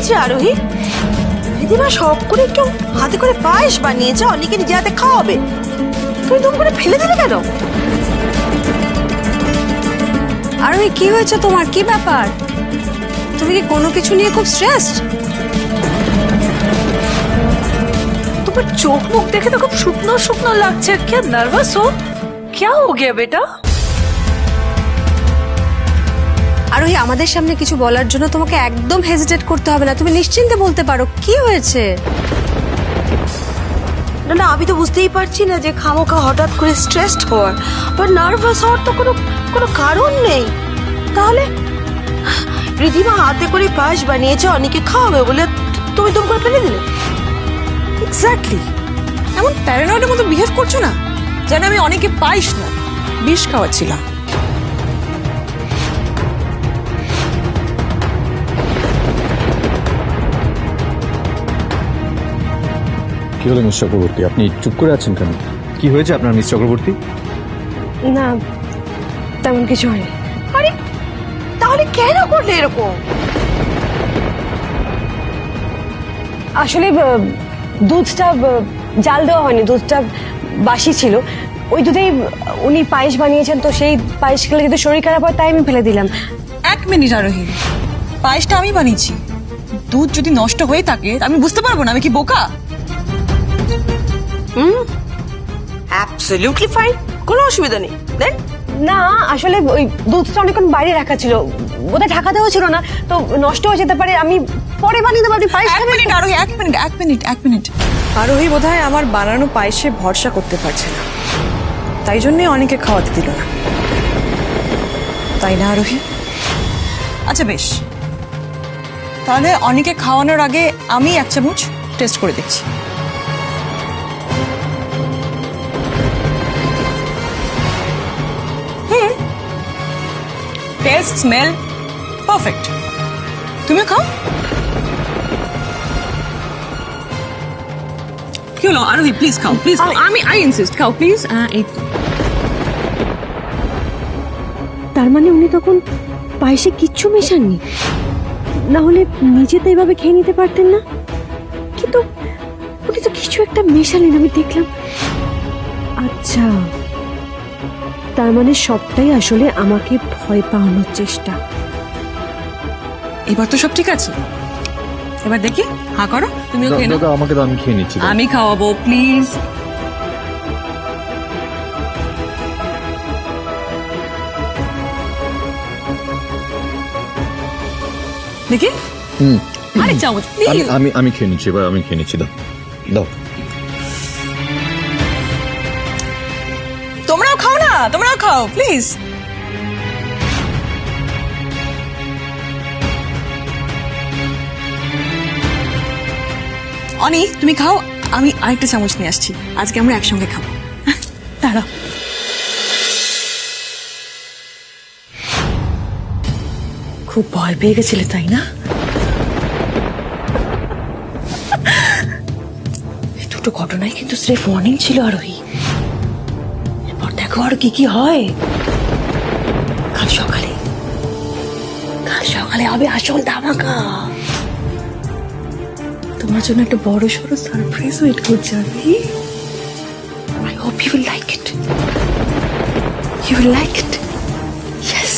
হয়েছে আরোহী? দিদিমা সব করে একটু হাতে করে পায়েস বানিয়েছে, অনেকে নিজে হাতে খাওয়াবে, তুই দুম করে ফেলে দিলে কেন? আরোহী কি হয়েছে তোমার? কি ব্যাপার? তুমি কি কোনো কিছু নিয়ে খুব স্ট্রেসড? তোমার চোখ মুখ দেখে তো খুব শুকনো শুকনো লাগছে। क्या नार्वस हो? क्या हो गया बेटा? আরোহী, আমাদের সামনে কিছু বলার জন্য তোমাকে একদম হেজিটেট করতে হবে না, তুমি নিশ্চিন্তে বলতে পারো। কি হয়েছে? না না, আমি তো বুঝতেই পারছি না যে খামোখা হঠাৎ করে স্ট্রেসড হওয়ার বা নার্ভাস হওয়ার তো কোনো কারণ নেই। তাহলে রিধিমা হাতে করে পায়েস বানিয়েছে, অনেকে খাওয়াবে বলে তুমি দুম করে ফেলে দিলে? এক্স্যাক্টলি, এমন প্যারানয়েডের মতো বিহেভ করছো না যেন আমি অনেকে পাইস না, বিষ খাওয়াচ্ছিলাম। কি হলো মিস চক্রবর্তী, আপনি চুপ করে আছেন কেন? কি হয়েছে আপনার মিস চক্রবর্তী? না, তেমন কিছু হয়নি। আরে তাহলে কেন করলে এরকম? আসলে দুধটা জাল দেওয়া হয়নি, দুধটা বাসি ছিল। ওই দুধেই উনি পায়েস বানিয়েছেন, তো সেই পায়েস খেলে যদি শরীর খারাপ হয় তাই আমি ফেলে দিলাম। 1 মিনিট আরোহী, পায়েসটা আমি বানিয়েছি। দুধ যদি নষ্ট হয়ে থাকে আমি বুঝতে পারবো না? আমি কি বোকা? অ্যাবসলিউটলি ফাইন, কোনো অসুবিধা নেই। দেন না, আসলে ওই দুধটা অনেকক্ষণ বাইরে রাখা ছিল, বোধহয় ঢাকা দেওয়া ছিল না, তো নষ্ট হয়ে যেতে পারে। আমি পরে বানিয়ে দেবো, আপনি পায়েস 1 খাবেন? মিনিট আরোহী, 1 মিনিট। আরোহী বোধহয় আমার বানানো পায়েসে ভরসা করতে পারছে না, তাই জন্যই অনেকে খাওয়াতে দিল না, তাই না আরোহী? আচ্ছা বেশ, তাহলে অনেকে খাওয়ানোর আগে আমি 1 চামচ টেস্ট করে দেখছি। Test, smell perfect. তুমি খাও। কি হলো আরোহী, প্লিজ খাও, প্লিজ খাও। আই ইনসিস্ট, খাও প্লিজ। তার মানে উনি তখন পায়েসে কিচ্ছু মেশাননি? না হলে নিজে তো এভাবে খেয়ে নিতে পারতেন না? কিন্তু উনি তো কিছু একটা মেশালেন, আমি দেখলাম। আচ্ছা, তার মানে সবটাই আসলে আমাকে ভয় পাওয়ানোর চেষ্টা। এবার তো সব ঠিক আছে, এবার দেখি। হ্যাঁ করো, তুমিও খেয়ে নাও। আমাকে তো আমি খেয়ে নিচ্ছি। আমি খাওয়াবো, প্লিজ। দেখি আরেক চামচ প্লিজ। আমি খেয়ে নিচ্ছি, এবার আমি খেয়ে নিচ্ছি। দাও দাও। তোমরাও খাও না, তোমরাও খাও প্লিজ। অনি তুমি খাও, আমি আরেকটা চামচ নিয়ে আসছি। আজকে আমরা একসঙ্গে খাবো। দাঁড়াও। খুব ভয় পেয়ে গেছিলে তাই না? এই দুটো ঘটনাই কিন্তু স্রেফ ওয়ার্নিং ছিল আরোহী। এরপর দেখো আর কি কি হয়। কাল সকালে হবে আসল ধামাকা। তোমার জন্য একটা বড় সড়ো সারপ্রাইজ ওয়েট করছে আরোহী। I hope you will like it. You will like it. Yes.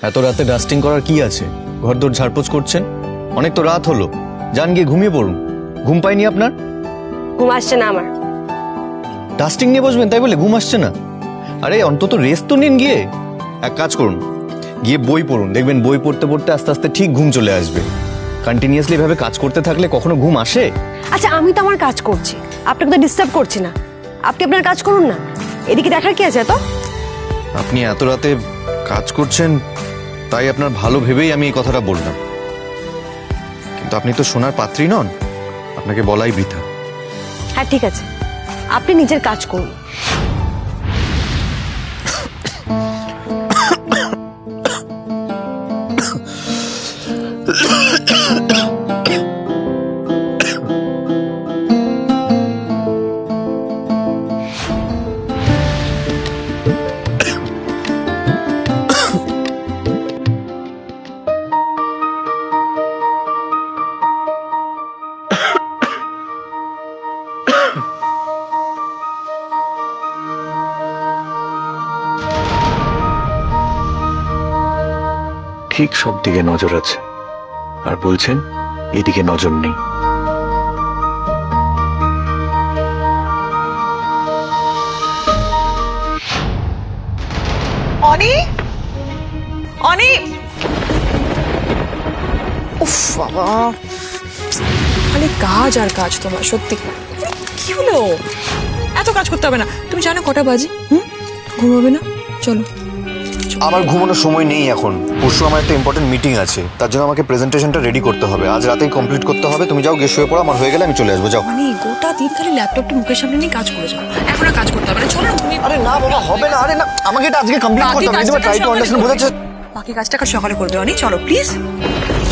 এত রাতে ডাস্টিং করার কি আছে? ঘরদোর ঝাড়পোছ করছেন, অনেক তো রাত হলো। যান গিয়ে ঘুমিয়ে পড়ুন। ঘুম পাইনি আপনার? ঘুম আসছে না আমার। ডাস্টিং নিয়ে বসবেন তাই বলে ঘুম আসছে না? আরে অন্তত রেস্ট তো নিন গিয়ে। এক কাজ করুন, গিয়ে বই পড়ুন, দেখবেন বই পড়তে পড়তে আস্তে আস্তে ঠিক ঘুম চলে আসবে। কন্টিনিউয়াসলি এভাবে কাজ করতে থাকলে কখনো ঘুম আসে? আচ্ছা আমি তো আমার কাজ করছি, আপনাকে তো ডিস্টার্ব করছি না, আপনি আপনার কাজ করুন না, এদিকে দেখার কি আছে তো? আপনি এত রাতে কাজ করছেন তাই আপনার ভালো ভেবেই আমি এই কথাটা বললাম, কিন্তু আপনি তো সোনার পাত্রী নন, আপনাকে বলাই বৃথা। হ্যাঁ ঠিক আছে, আপনি নিজের কাজ করুন। ঠিক সব দিকে নজর আছে, আর বলছেন এদিকে নজর নেই। অনি, অনি, উফ বাবা, খালি কাজ আর কাজ তোমার, সত্যি। কি হলো? এত কাজ করতে হবে না। তুমি জানো কটা বাজে? ঘুমাবে না? চলো। আমার ঘুমানোর সময় নেই এখন, পরশু আমার একটা ইম্পর্টেন্ট মিটিং আছে, তার জন্য আমাকে প্রেজেন্টেশনটা রেডি করতে হবে, আজ রাতেই কমপ্লিট করতে হবে। তুমি যাও, গিয়ে শুয়ে পড়ো, আমার হয়ে গেলে আমি চলে আসবো। যাও। মানে গোটা দিন খালি ল্যাপটপটা মুখের সামনে নিয়ে কাজ করে যাও, এখন আর কাজ করতে হবে না। চলো না তুমি। আরে না বাবা, হবে না। আরে না, আমাকে এটা আজকে কমপ্লিট করতে হবে। তুমি ট্রাই টু আন্ডারস্ট্যান্ড, বোঝাচ্ছে। বাকি কাজটা কাল সকালে করবে। অনি চলো প্লিজ,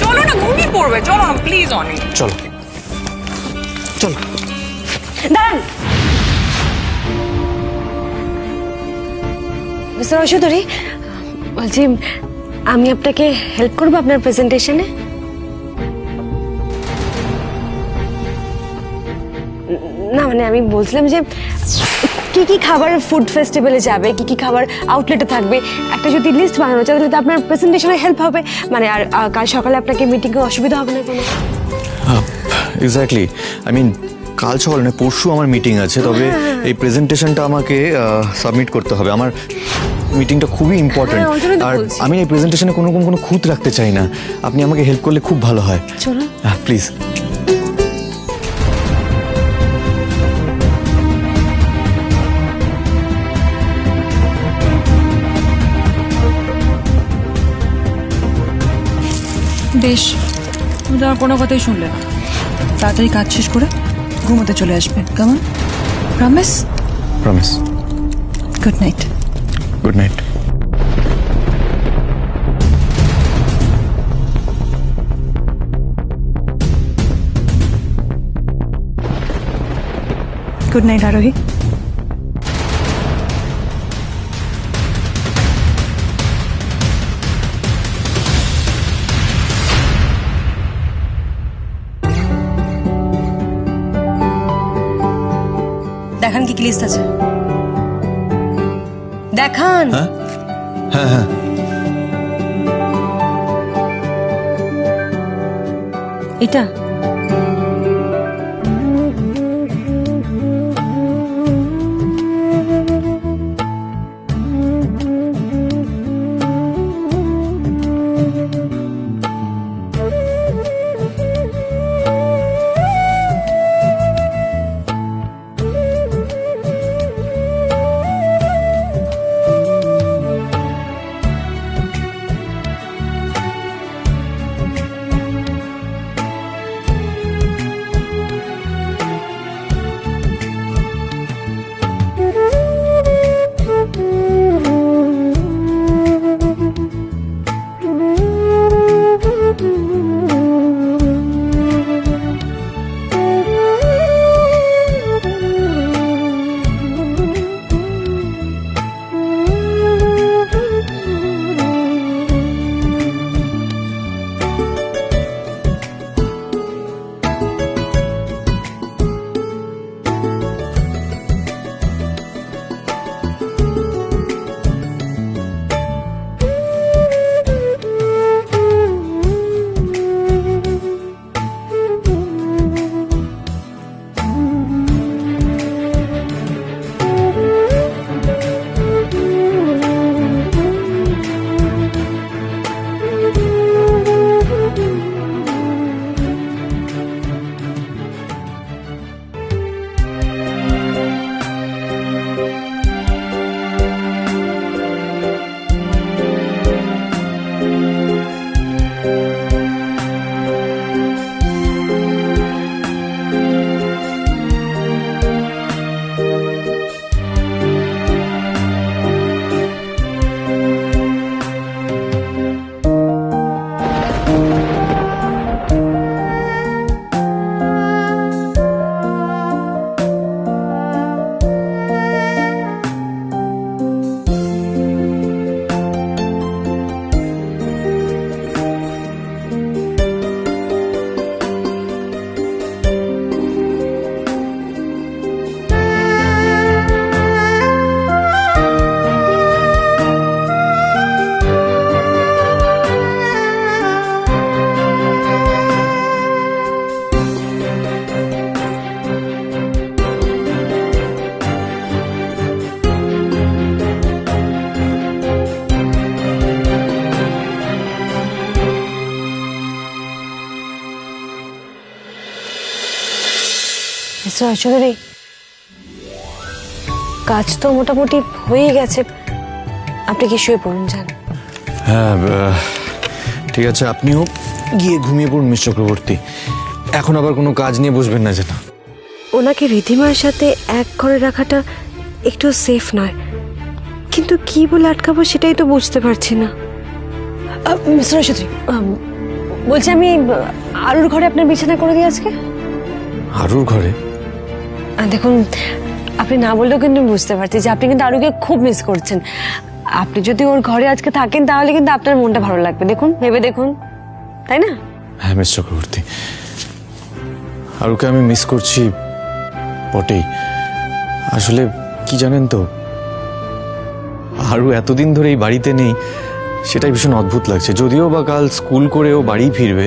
চলো না, ঘুমিয়ে পড়বে। চলো না প্লিজ অনি। চলো চলো। দাঁড়ান মিস্টার ঐশ্বরী, বলছি আমি আপনাকে হেল্প করবো আপনার প্রেজেন্টেশনে। না মানে আমি বলছিলাম যে কি কি খাবার ফুড ফেস্টিভ্যালে যাবে, কি কি খাবার আউটলেটে থাকবে, একটা যদি লিস্ট বানানো যায় তাহলে তো আপনার প্রেজেন্টেশনে হেল্প হবে। মানে আর কাল সকালে আপনাকে মিটিংয়ে অসুবিধা হবে না কোনো? এক্স্যাক্টলি, আই মিন কাল সকালে না, পরশু আমার মিটিং আছে, তবে এই প্রেজেন্টেশনটা আমাকে সাবমিট করতে হবে। আমার মিটিংটা খুবই ইম্পর্টেন্ট, হ্যাঁ, ওই জন্যই তো আর বলছি। আমি এই প্রেজেন্টেশনে কোনো রকম কোনো খুঁত রাখতে চাই না। আপনি আমাকে হেল্প করলে খুব ভালো হয়। চলুন। প্লিজ। বেশ, তুমি তো আমার কোনো কথাই শুনলে না। তাড়াতাড়ি কাজ শেষ করে ঘুমোতে চলে আসবে। কেমন? Promise? Promise. Good night. Good night. Good night আরোহী। দেখান কি কি লিস্ট আছে, দেখান। হ্যাঁ হ্যাঁ হ্যাঁ। এটা মিস্টার চৌধুরী, কাজ তো মোটামুটি হয়ে গেছে, আপনি কি শুয়ে পড়ুন যান। হ্যাঁ ঠিক আছে, আপনিও গিয়ে ঘুমিয়ে পড়ুন মিস চক্রবর্তী। এখন আবার কোনো কাজ নিয়ে বসবেন না যেন। ওনাকে রিধিমার সাথে এক ঘরে রাখাটা একটু সেফ নয়, কিন্তু কি বলে আটকাবো সেটাই তো বুঝতে পারছি না। মিস্টার চৌধুরী, বলছি আমি আরুর ঘরে আপনার বিছানা করে দিই আজকে। আরুর ঘরে? দেখুন, আপনি না বললেও কিন্তু বুঝতে পারছি যে আপনি কিন্তু আরুকে খুব মিস করছেন। আপনি যদি ওর ঘরে আজকে থাকেন তাহলে কিন্তু আপনার মনটা ভালো লাগবে, দেখুন, ভেবে দেখুন, তাই না? হ্যাঁ মিস চক্রবর্তী, আরুকে আমি মিস করছি বটেই। আসলে কি জানেন তো, আরু এতদিন ধরে এই বাড়িতে নেই, সেটাই ভীষণ অদ্ভুত লাগছে। যদিও বা কাল স্কুল করে ও বাড়ি ফিরবে,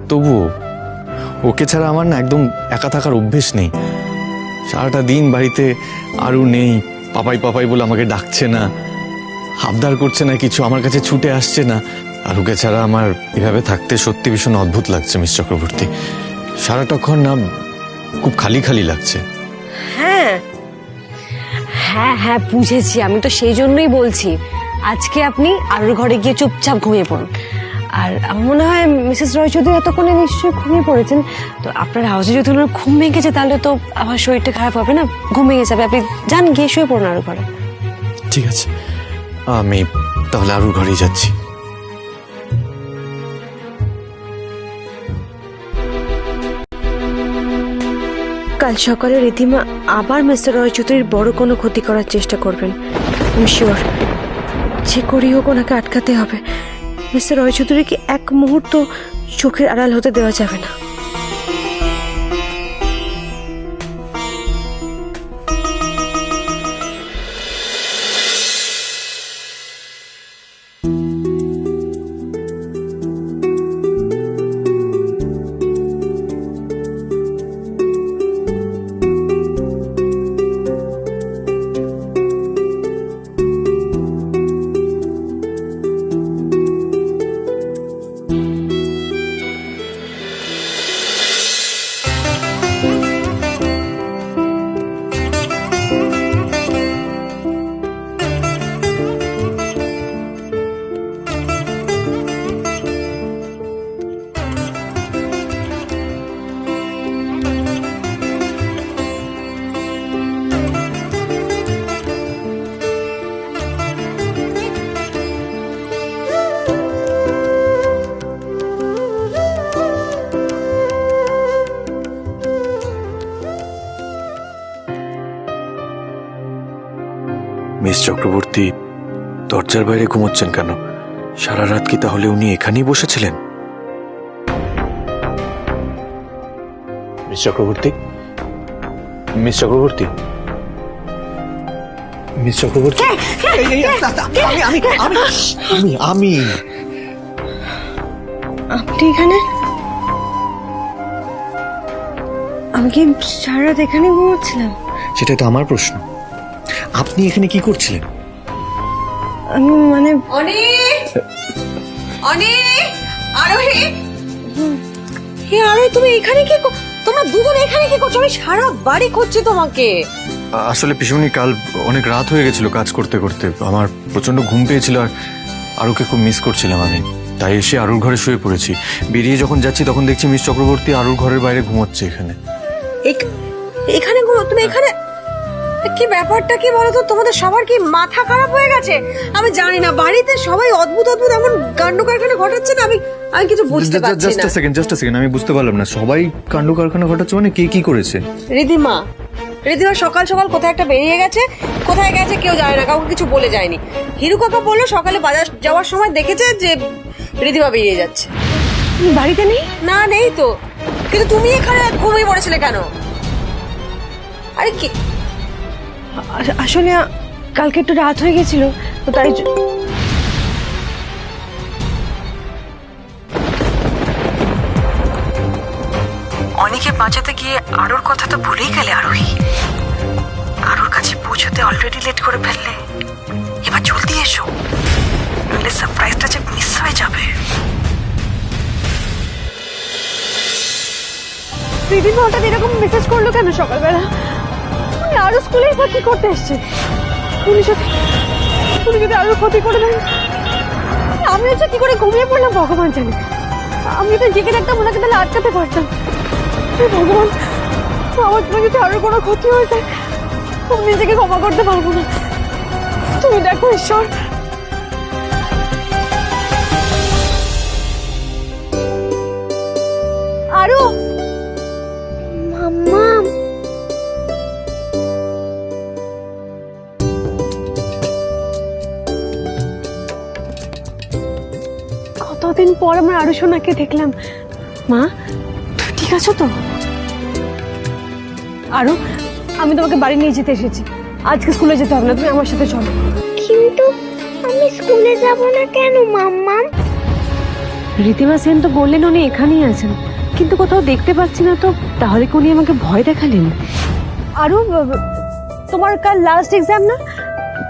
তবুও ওকে ছাড়া আমার না একদম একা থাকার অভ্যেস নেই। সারাটা দিন বাড়িতে আরু নেই, পাপাই পাপাই বলে আমাকে ডাকছে না, আবদার করছে না কিছু, আমার কাছে ছুটে আসছে না। আরুকে ছাড়া আমার এভাবে থাকতে সত্যি ভীষণ অদ্ভুত লাগছে মিস চক্রবর্তী। সারাটাক্ষণ না খুব খালি খালি লাগছে। হ্যাঁ হ্যাঁ হ্যাঁ, বুঝেছি, আমি তো সেই জন্যই বলছি আজকে আপনি আরুর ঘরে গিয়ে চুপচাপ ঘুমিয়ে পড়ুন। আর আমার মনে হয় মিসেস রয় চৌধুরী এতক্ষণে নিশ্চয়ই ঘুমিয়ে পড়েছেন, তো আপনার হাউসে যদি ওনার ঘুম ভেঙেছে তাহলে তো আমার শরীরটা খারাপ হবে না, ঘুম ভেঙে যাবে। আপনি যান, গিয়ে শুয়ে পড়ুন আরুর ঘরে। ঠিক আছে, আমি তাহলে আরুর ঘরেই যাচ্ছি। কাল সকালে রিধিমা আবার মিস্টার রয় চৌধুরীর বড় কোনো ক্ষতি করার চেষ্টা করবেন। আমি শিওর, যে করেই হোক ওনাকে আটকাতে হবে। মিস্টার রয় চৌধুরীকে এক মুহূর্ত চোখের আড়াল হতে দেওয়া যাবে না। মিস চক্রবর্তী দরজার বাইরে ঘুমোচ্ছেন কেন? সারা রাত কি তাহলে উনি এখানেই বসেছিলেন? Miss Chakraborty, miss Chakraborty, miss Chakraborty, আমি আপনি এখানে? আমি কি সারা রাত এখানে ঘুমোচ্ছিলাম? সেটাই তো আমার প্রশ্ন, আপনি এখানে কি করছিলেন? আমি মানে আরোহী, হে আরোহী, তুমি এখানে কি তোমরা দুজনে এখানে কি করছো? আমি সারা বাড়ি খুঁজছি তোমাকে। আসলে পিসুমনি কাল অনেক রাত হয়ে গেছিল কাজ করতে করতে, আমার প্রচন্ড ঘুম পেয়েছিল আর আরুকে খুব মিস করছিলাম আমি, তাই এসে আরুর ঘরে শুয়ে পড়েছি। বেরিয়ে যখন যাচ্ছি তখন দেখছি মিস চক্রবর্তী আরুর ঘরের বাইরে ঘুমোচ্ছে এখানে। এখানে তুমি এখানে কি ব্যাপারটা কি বলো তো? তোমাদের সবার কি মাথা খারাপ হয়ে গেছে? আমি জানি না, বাড়িতে সবাই অদ্ভুত অদ্ভুত এমন কাণ্ড কারখানা ঘটাচ্ছে না, আমি কিছু বুঝতে পারছি না। জাস্ট আ সেকেন্ড, আমি বুঝতে পারলাম না, সবাই কাণ্ড কারখানা ঘটাচ্ছে মানে কে কি করেছে? রিধিমা সকাল সকাল কোথায় একটা বেরিয়ে গেছে, কোথায় গেছে কেউ জানে না, কাউকে কিছু বলে যায়নি। হিরু কাকা বললো সকালে বাজার যাওয়ার সময় দেখেছে যে রিধিমা বেরিয়ে যাচ্ছে। বাড়িতে নেই? না, নেই তো, কিন্তু তুমি এখানে ঘুমিয়ে পড়েছিলে কেন? আরে কি আসলে কালকে একটু রাত হয়ে গেছিল, তো তাই অনেকে বাঁচাতে গিয়ে আরুর কথা তো ভুলেই গেলে আরোহী। আরুর কাছে পৌঁছতে অলরেডি লেট করে ফেললে। এবার জলদি এসো, নইলে সারপ্রাইজটা যে মিস হয়ে যাবে। রিদিমা হঠাৎ এরকম মেসেজ করলো কেন সকালবেলা? উনি আরো স্কুলে বা কি করতে এসছে? উনি যদি আরো ক্ষতি করে দেন, আমি হচ্ছে কি করে ঘুমিয়ে পড়লাম ভগবান জানে। আমি তো জেগে থাকতাম, ওনাকে তাহলে আটকাতে পারতাম। হে ভগবান, আমার তোমার যদি আরো কোনো ক্ষতি হয়ে যায়, আমি নিজেকে ক্ষমা করতে পারবো না। তুমি দেখো ঈশ্বর। আরো মাম্মা, কতদিন পর আমার আরো সোনাকে দেখলাম। মা, তুমি ঠিক আছো তো? আরো, আমি তোমাকে বাড়ি নিয়ে যেতে এসেছি। আজকে স্কুলে যেতে হবে না, তুমি আমার সাথে চলো। কিন্তু আমি স্কুলে যাব না কেন মাম্মা? রীতিমা সেন তো বললেন উনি এখানেই আছেন, কিন্তু কোথাও দেখতে পাচ্ছি না। তো তাহলে কি উনি আমাকে ভয় দেখালেন? আরো, তোমার কাল লাস্ট এক্সাম না,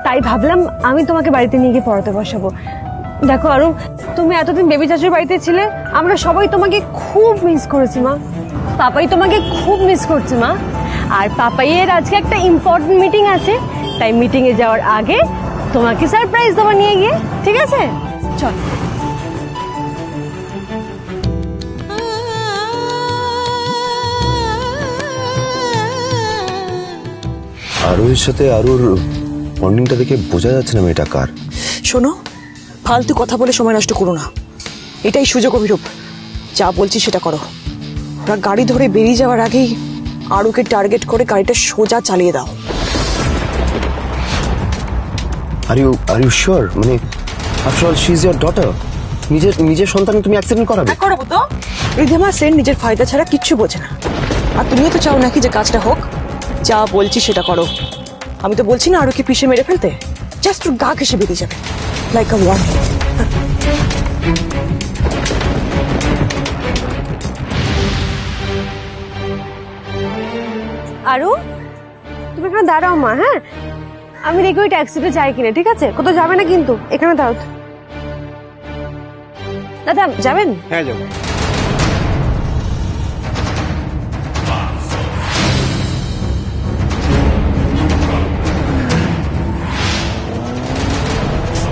তাই ভাবলাম আমি তোমাকে বাড়িতে নিয়ে গিয়ে পড়াতে বসাবো। দেখো আরো, তুমি এতদিন বেবি চাচুর বাড়িতে ছিলে, আমরা সবাই তোমাকে খুব মিস করেছি মা। পাপাই তোমাকে খুব মিস করছে মা। আর পাপাইয়ের আজকে একটা ইম্পর্টেন্ট মিটিং আছে, তাই মিটিং এ যাওয়ার আগে তোমাকে সারপ্রাইজ দেবো নিয়ে গিয়ে, ঠিক আছে? চল। আরোহীর সাথে আরোর বন্ডিংটা দেখে বোঝা যাচ্ছে না মেয়েটা কার। শোনো, ফালতু কথা বলে সময় নষ্ট করো না। এটাই সুযোগ অভিরূপ, যা বলছি সেটা করো। ওরা গাড়ি ধরে বেরিয়ে যাওয়ার আগেই আরুকে টার্গেট করে গাড়িটা সোজা চালিয়ে দাও। Are you sure? মানে after all she is your daughter. নিজের সন্তান তুমি অ্যাক্সিডেন্ট করাবে? করাবো তো। রিধিমা সেন নিজের ফায়দা ছাড়া কিচ্ছু বোঝে না। আর তুমিও তো চাও নাকি যে কাজটা হোক। যা বলছি সেটা করো। আমি তো বলছি না আরুকে পিষে মেরে ফেলতে, জাস্ট তোর গা ঘেসে বেরিয়ে যাবে, লাইক আ ওয়ার্নিং। আরো, তুমি এখানে দাঁড়াও মা। হ্যাঁ, আমি দেখি ওই ট্যাক্সিতে যাই কিনা, ঠিক আছে? কোথাও যাবে না কিন্তু, এখানে দাঁড়াও। দাদা যাবেন? হ্যাঁ যাবো।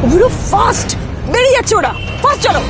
অভিরূপ ফাস্ট বেরিয়ে যাচ্ছে, ওরা ফাস্ট চলো।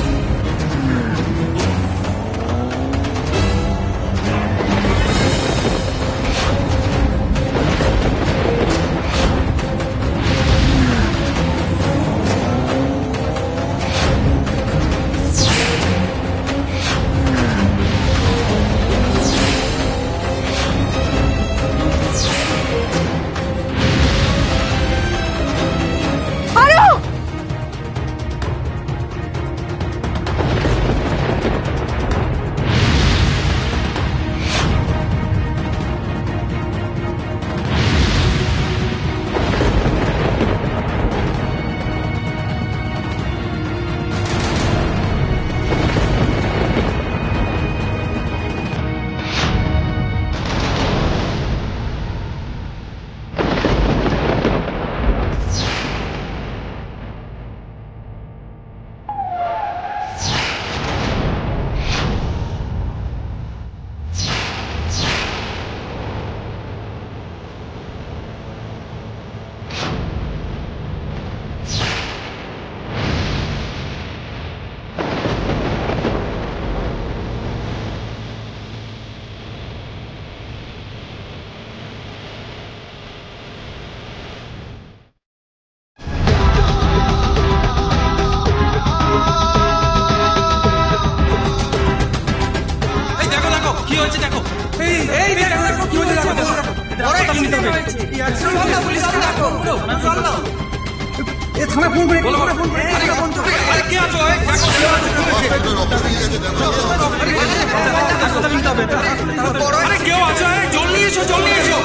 কেউ আছে? জল নিয়ে এসো, জল নিয়ে এসো।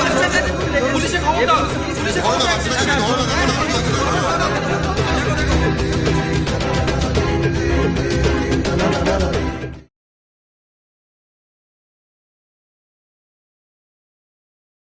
পুলিশে খবর দাও।